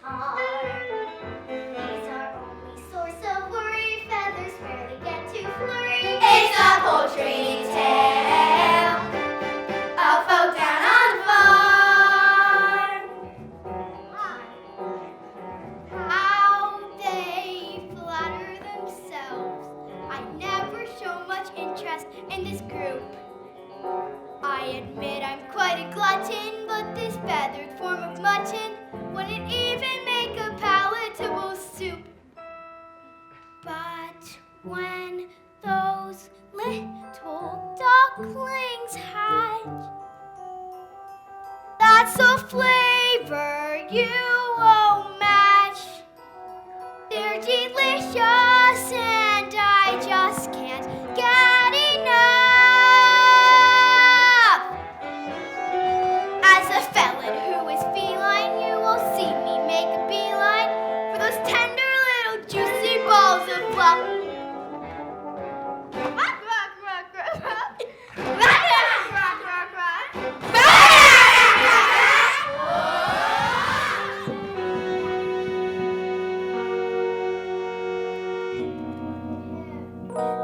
harm. He's our only source of worry. Feathers rarely get to flurry. It's a poultry tale of folk down on the farm. How they flatter themselves. I never show much interest in this group. I admit I'm quite a glutton, but this feathered form of mutton wouldn't even make a palatable soup. But when those little ducklings hatch, that's a flavor you won't match. They're delicious and I just can't get enough. As a felon who is feline, you will see me make a beeline for those tender little juicy balls of fluff. Rock, rock, rock, rock, rock. Rock, rock, rock, rock, rock.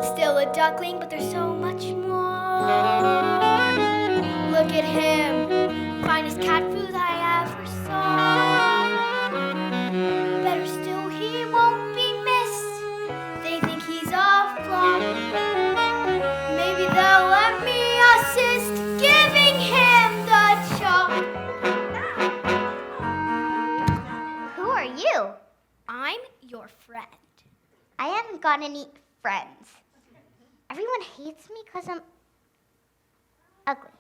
Still a duckling, but there's so much more. Look at him, finest cat food I ever saw. Better still, he won't be missed. They think he's a flop. Maybe they'll let me assist giving him the chop. Who are you? I'm your friend. I haven't got any friends. Everyone hates me because I'm ugly.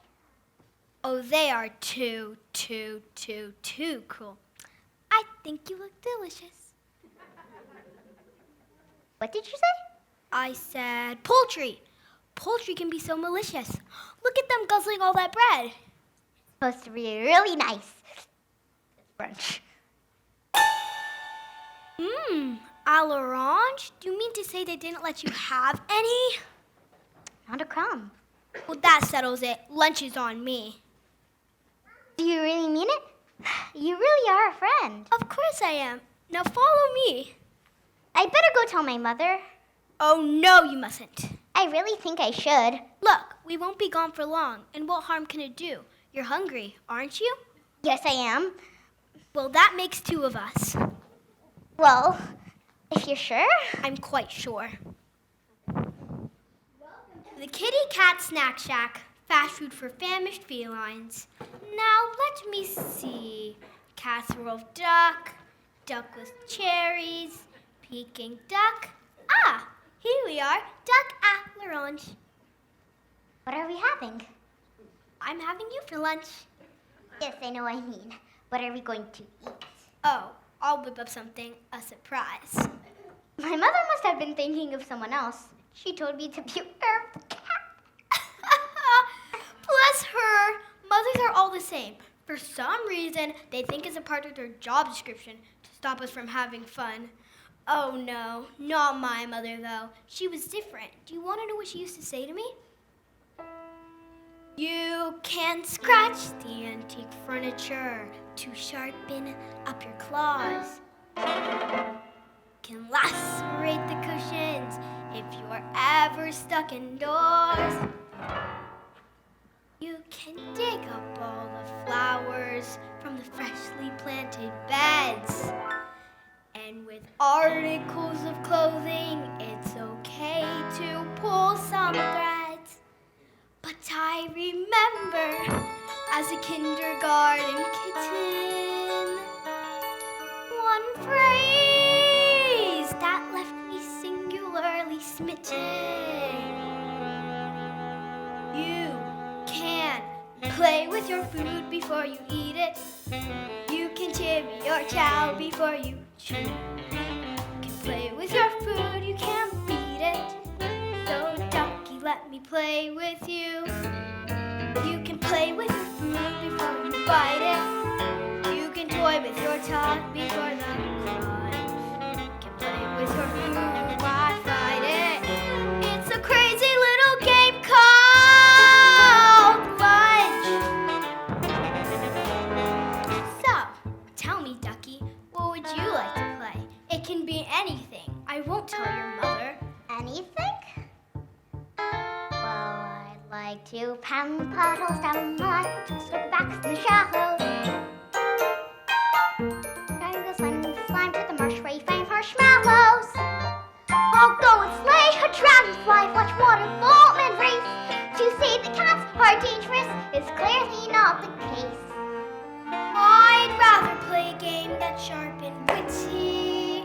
Oh, they are too cool. I think you look delicious. What did you say? I said poultry. Poultry can be so malicious. Look at them guzzling all that bread. Supposed to be really nice. It's brunch. À l'orange? Do you mean to say they didn't let you have any? Not a crumb. Well, that settles it. Lunch is on me. Do you really mean it? You really are a friend. Of course I am. Now follow me. I better go tell my mother. Oh, no, you mustn't. I really think I should. Look, we won't be gone for long, and what harm can it do? You're hungry, aren't you? Yes, I am. Well, that makes two of us. Well, if you're sure. I'm quite sure. The Kitty Cat Snack Shack, fast food for famished felines. Now let me see. Casserole of duck, duck with cherries, Peking duck. Ah, here we are, duck à l'orange. What are we having? I'm having you for lunch. Yes, I know what I mean. What are we going to eat? Oh, I'll whip up something, a surprise. My mother must have been thinking of someone else. She told me to be her cat. Bless her. Mothers are all the same. For some reason, they think it's a part of their job description to stop us from having fun. Oh no, not my mother though. She was different. Do you want to know what she used to say to me? You can scratch the antique furniture to sharpen up your claws. Can lacerate the cushions if you're ever stuck indoors. You can dig up all the flowers from the freshly planted beds. And with articles of clothing, it's okay to pull some threads. But I remember as a kindergarten kitten, one phrase that left me singularly smitten. You can play with your food before you eat it. You can chivvy your chow before you chew. You can play with your food, you can't beat it. So ducky, let me play with you. You can play with your food before you bite it. You can toy with your tongue before the crunch. You can play with your food, why fight it? It's a crazy little game called lunch. So, tell me, ducky, What would you like to play? It can be anything. I won't tell your mother. Anything? Well, I'd like to pound puddles down mud, slip backs in the shallows. Triangle slime to the marsh where you find marshmallows. I'll go and slay a dragonfly, watch water foam and race. To say the cats are dangerous is clearly not the case. I'd rather play a game that's sharp and witty,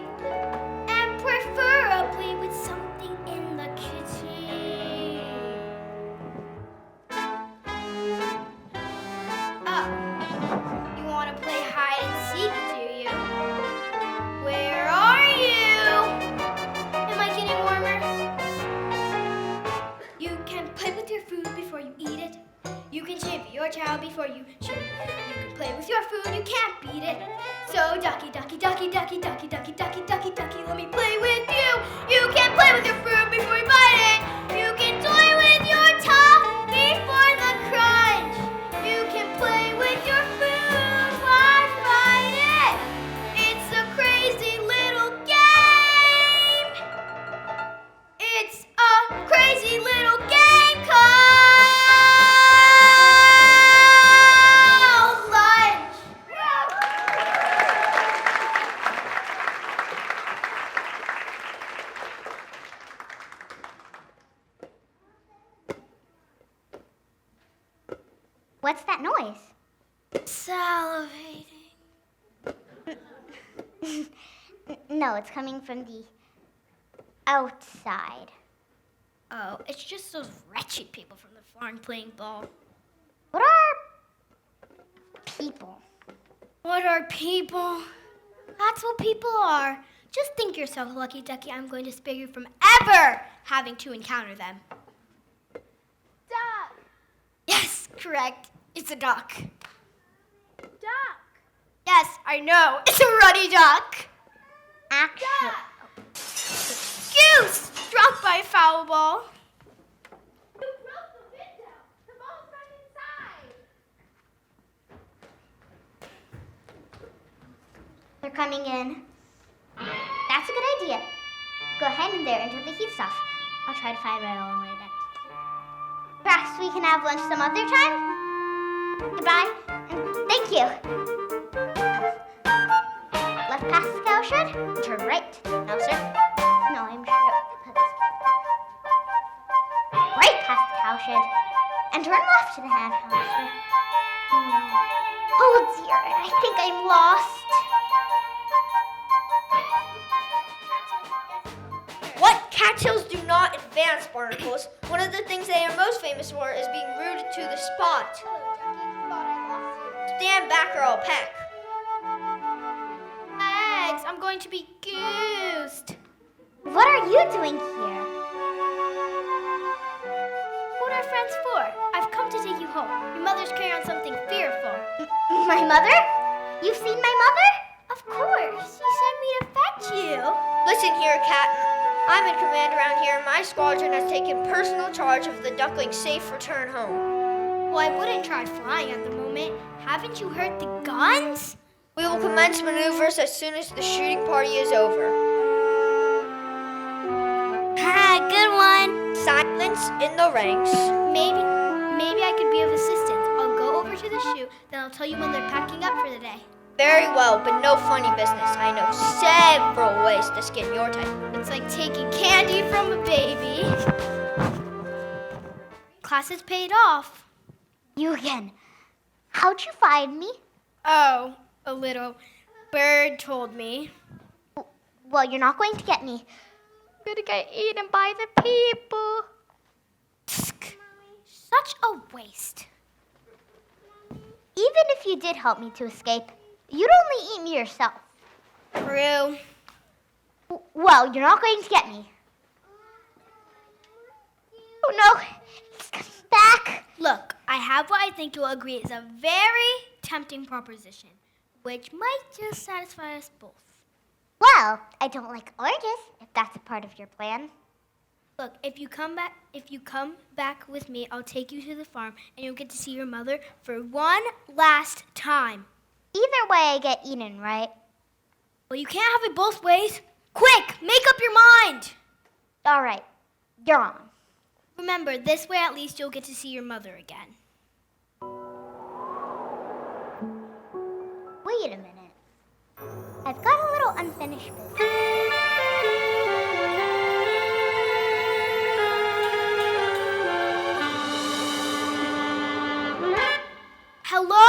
and preferably with something in the kitty. Oh, you want to play hide and seek, do you? Where are you? Am I getting warmer? You can play with your food before you eat it. You can champion your child before you chew. You can play with your food, you can't beat it. So ducky, ducky, ducky, ducky, ducky, ducky, ducky, ducky, ducky, let me play with you. You can play with your food before you bite it. You can toy with your tongue before the crunch. You can play with your food, why fight it? It's a crazy little game. It's a crazy little game called lunch. What's that noise? Salivating. No, it's coming from the outside. Oh, it's just those wretched people from the farm playing ball. What are people? What are people? That's what people are. Just think yourself, Lucky Ducky. I'm going to spare you from ever having to encounter them. Duck. Yes, correct. It's a duck. Duck. Yes, I know. It's a ruddy duck. Actually, Goose! Struck by a foul ball. You broke the window. The ball's back inside. they're coming in. That's a good idea. Go ahead in there into the heat stuff. I'll try to find my own way back. Perhaps we can have lunch some other time? Goodbye, and thank you. Left past the cow shed, turn right. No, sir. No, I'm sure. Right past the cow shed, and turn left to the hen house, sir. Oh dear, I think I'm lost. What cattails do not advance, barnacles? One of the things they are most famous for is being rooted to the spot. Stand back or I'll peck. Eggs, I'm going to be goosed. What are you doing here? What are friends for? I've come to take you home. Your mother's carrying on something fearful. My mother? You've seen my mother? Of course. You sent me to fetch you. Listen here, Captain. I'm in command around here, and my squadron has taken personal charge of the duckling's safe return home. Well, I wouldn't try flying at the moment. Haven't you heard the guns? We will commence maneuvers as soon as the shooting party is over. Ah, good one. Silence in the ranks. Maybe I could be of assistance. I'll go over to the chute, then I'll tell you when they're packing up for the day. Very well, but no funny business. I know several ways to skin your type. It's like taking candy from a baby. Class has paid off. You again. How'd you find me? Oh, a little bird told me. Well, you're not going to get me. I'm gonna get eaten by the people. Such a waste. Even if you did help me to escape, you'd only eat me yourself. True. Well, you're not going to get me. Oh no, he's coming back. Look, I have what I think you'll agree is a very tempting proposition, which might just satisfy us both. Well, I don't like oranges, if that's a part of your plan. Look, if you come back with me, I'll take you to the farm and you'll get to see your mother for one last time. Either way, I get eaten, right? Well, you can't have it both ways. Quick, make up your mind. All right, you're on. Remember, this way at least you'll get to see your mother again. Wait a minute. I've got a little unfinished business. Hello?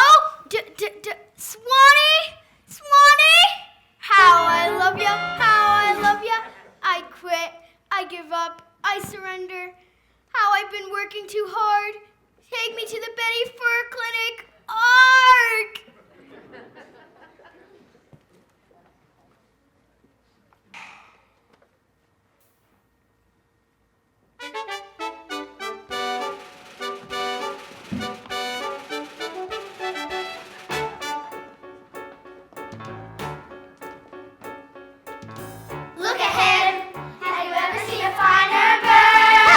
Swanee? Swanee? How I love ya, how I love ya. I quit, I give up, I surrender. How I've been working too hard. Take me to the Betty Fur Clinic. Ark! Look ahead. Have you ever seen a finer bird?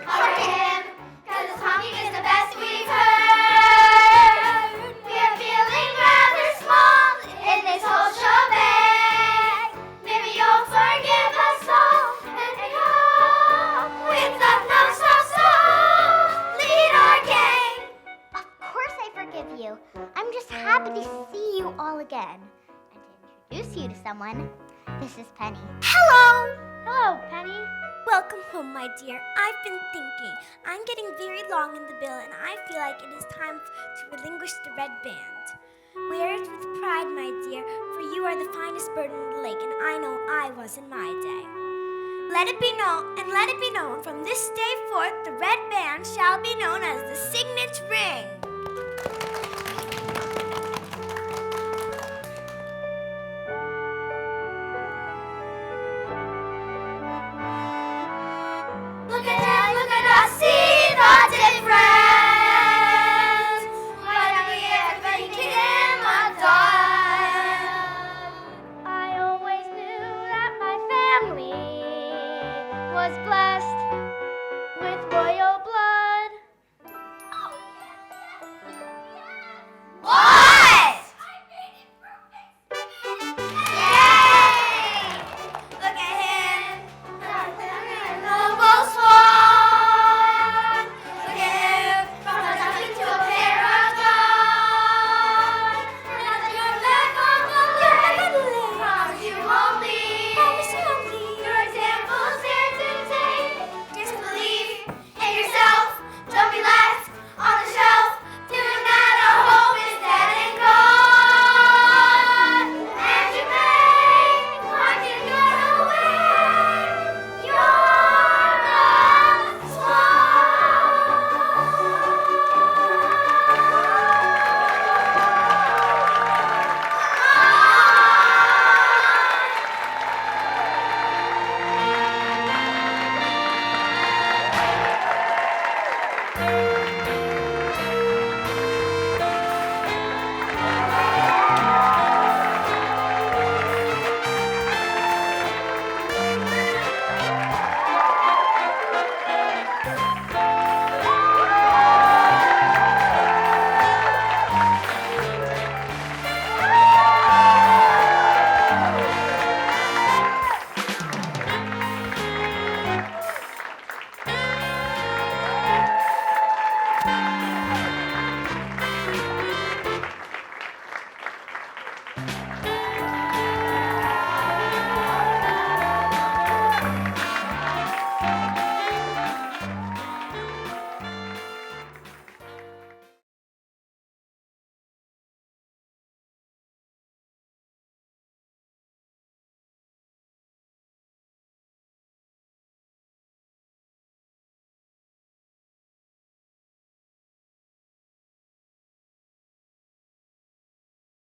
Honk him, 'cause his honking is the best we've heard. We are feeling rather small in this whole shebang. Maybe you'll forgive us all and come with the no stop song. Lead our gang. Of course I forgive you. I'm just happy to see you all again. And to introduce you to someone, this is Penny. Hello. Hello, Penny. Welcome home, my dear. I've been thinking. I'm getting very long in the bill, and I feel like it is time to relinquish the red band. Wear it with pride, my dear, for you are the finest bird in the lake, and I know I was in my day. Let it be known, from this day forth, the red band shall be known as the signet ring.